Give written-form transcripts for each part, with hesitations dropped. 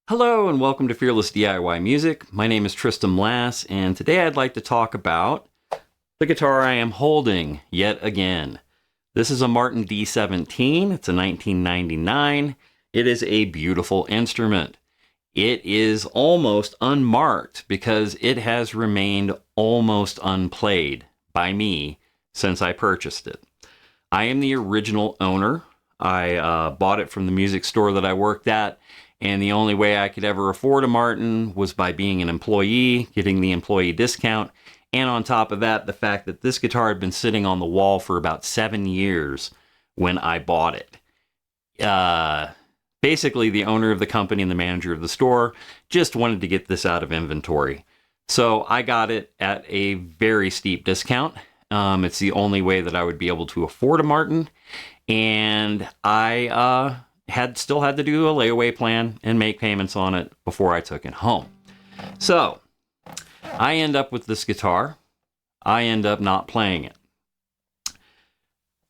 Hello and welcome to Fearless DIY Music. My name is Tristan Lass, and today I'd like to talk about the guitar I am holding yet again. This is a Martin D17. It's a 1999. It is a beautiful instrument. It is almost unmarked because it has remained almost unplayed by me since I purchased it. I am the original owner. I bought it from the music store that I worked at. And the only way I could ever afford a Martin was by being an employee, getting the employee discount. And on top of that, the fact that this guitar had been sitting on the wall for about 7 years when I bought it. Basically, the owner of the company and the manager of the store just wanted to get this out of inventory. So I got it at a very steep discount. It's the only way that I would be able to afford a Martin. And I still had to do a layaway plan and make payments on it before I took it home. So I end up with this guitar. I end up not playing it.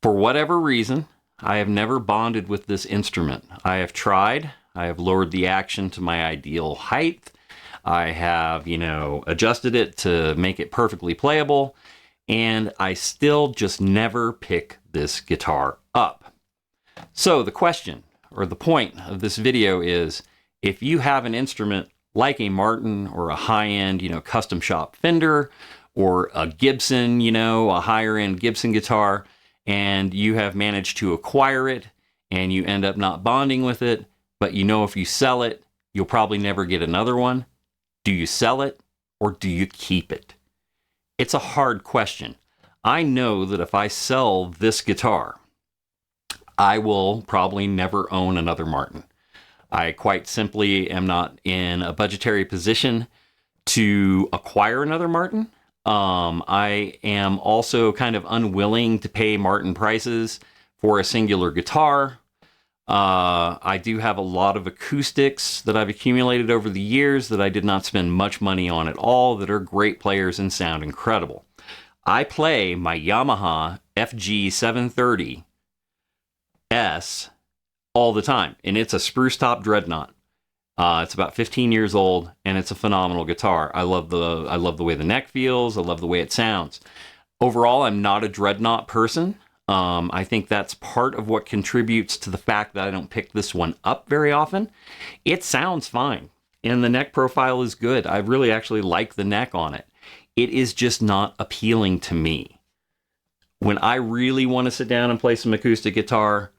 For whatever reason, I have never bonded with this instrument. I have tried. I have lowered the action to my ideal height. I have, adjusted it to make it perfectly playable. And I still just never pick this guitar up. So the question, or the point of this video is, if you have an instrument like a Martin or a high-end, custom shop Fender or a Gibson, a higher-end Gibson guitar, and you have managed to acquire it and you end up not bonding with it, but if you sell it, you'll probably never get another one. Do you sell it or do you keep it? It's a hard question. I know that if I sell this guitar, I will probably never own another Martin. I quite simply am not in a budgetary position to acquire another Martin. I am also kind of unwilling to pay Martin prices for a singular guitar. I do have a lot of acoustics that I've accumulated over the years that I did not spend much money on at all that are great players and sound incredible. I play my Yamaha FG730 S all the time, and it's a spruce top dreadnought. It's about 15 years old, and it's a phenomenal guitar. I love the way the neck feels. I love the way it sounds. Overall, I'm not a dreadnought person. I think that's part of what contributes to the fact that I don't pick this one up very often. It sounds fine, and the neck profile is good. I really actually like the neck on it. It is just not appealing to me. When I really want to sit down and play some acoustic guitar,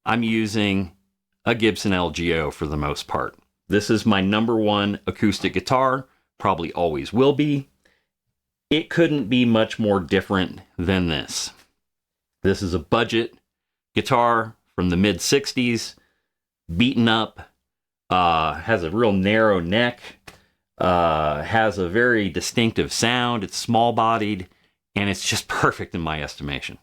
I'm using a Gibson LGO for the most part. This is my number one acoustic guitar, probably always will be. It couldn't be much more different than this. This is a budget guitar from the mid-60s, beaten up, has a real narrow neck, has a very distinctive sound, it's small-bodied, and it's just perfect in my estimation.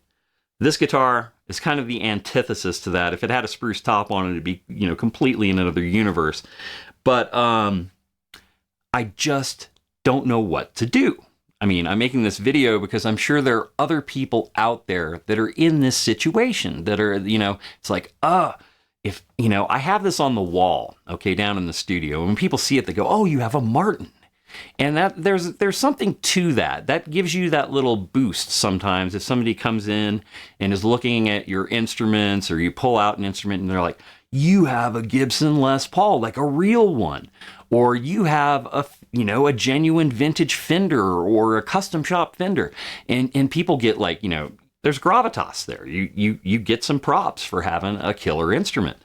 This guitar is kind of the antithesis to that. If it had a spruce top on it, it'd be, completely in another universe. But I just don't know what to do. I mean, I'm making this video because I'm sure there are other people out there that are in this situation that are, it's like, if, I have this on the wall, okay, down in the studio. When people see it, they go, oh, you have a Martin. And that there's something to that. That gives you that little boost sometimes if somebody comes in and is looking at your instruments, or you pull out an instrument and they're like, you have a Gibson Les Paul, like a real one. Or you have a genuine vintage Fender or a custom shop Fender. And people get like, there's gravitas there. You get some props for having a killer instrument.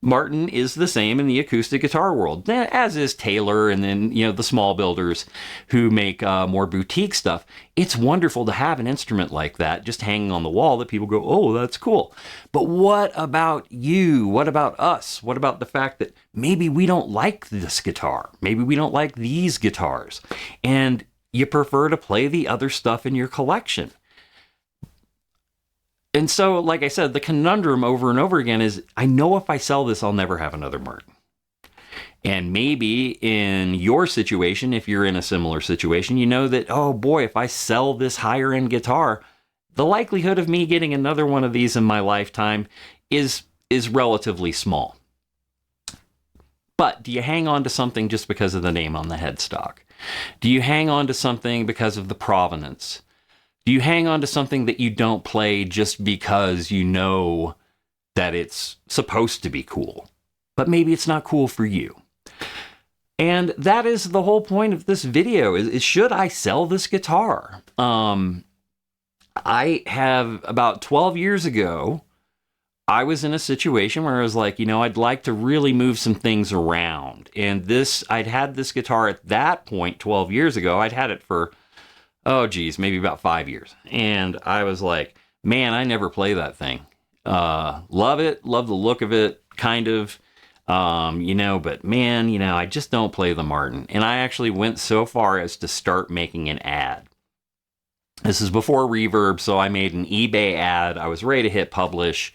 Martin is the same in the acoustic guitar world, as is Taylor, and then, the small builders who make more boutique stuff. It's wonderful to have an instrument like that just hanging on the wall that people go, oh, that's cool. But what about you? What about us? What about the fact that maybe we don't like this guitar? Maybe we don't like these guitars, and you prefer to play the other stuff in your collection. And so, like I said, the conundrum over and over again is, I know if I sell this, I'll never have another Martin. And maybe in your situation, if you're in a similar situation, you know that, oh boy, if I sell this higher end guitar, the likelihood of me getting another one of these in my lifetime is relatively small. But do you hang on to something just because of the name on the headstock? Do you hang on to something because of the provenance? Do you hang on to something that you don't play just because you know that it's supposed to be cool, but maybe it's not cool for you? And that is the whole point of this video is should I sell this guitar? I have about 12 years ago, I was in a situation where I was like, I'd like to really move some things around. And I'd had this guitar at that point 12 years ago. I'd had it for, maybe about 5 years. And I was like, man, I never play that thing. Love it. Love the look of it, kind of. But man, I just don't play the Martin. And I actually went so far as to start making an ad. This is before Reverb, so I made an eBay ad. I was ready to hit publish.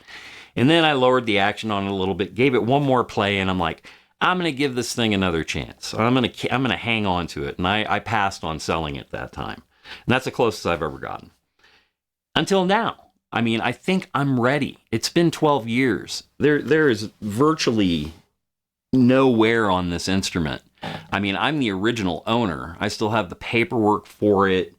And then I lowered the action on it a little bit, gave it one more play, and I'm like, I'm going to give this thing another chance. I'm going to hang on to it. And I passed on selling it that time. And that's the closest I've ever gotten. Until now. I mean, I think I'm ready. It's been 12 years. There is virtually no wear on this instrument. I mean, I'm the original owner. I still have the paperwork for it.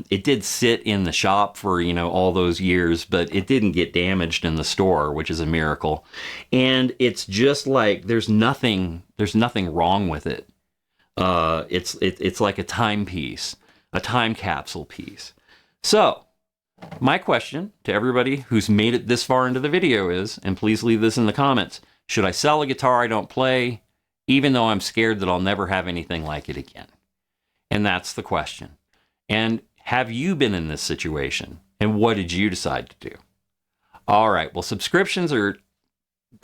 It did sit in the shop for, all those years, but it didn't get damaged in the store, which is a miracle. And it's just like, there's nothing wrong with it. It's like a timepiece, a time capsule piece. So my question to everybody who's made it this far into the video is, and please leave this in the comments, should I sell a guitar I don't play, even though I'm scared that I'll never have anything like it again? And that's the question. And have you been in this situation? And what did you decide to do? All right, well, subscriptions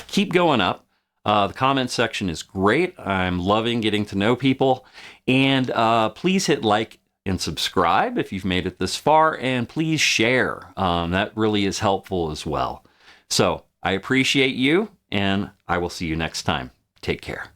keep going up. The comment section is great. I'm loving getting to know people. And please hit like and subscribe if you've made it this far. And please share. That really is helpful as well. So I appreciate you, and I will see you next time. Take care.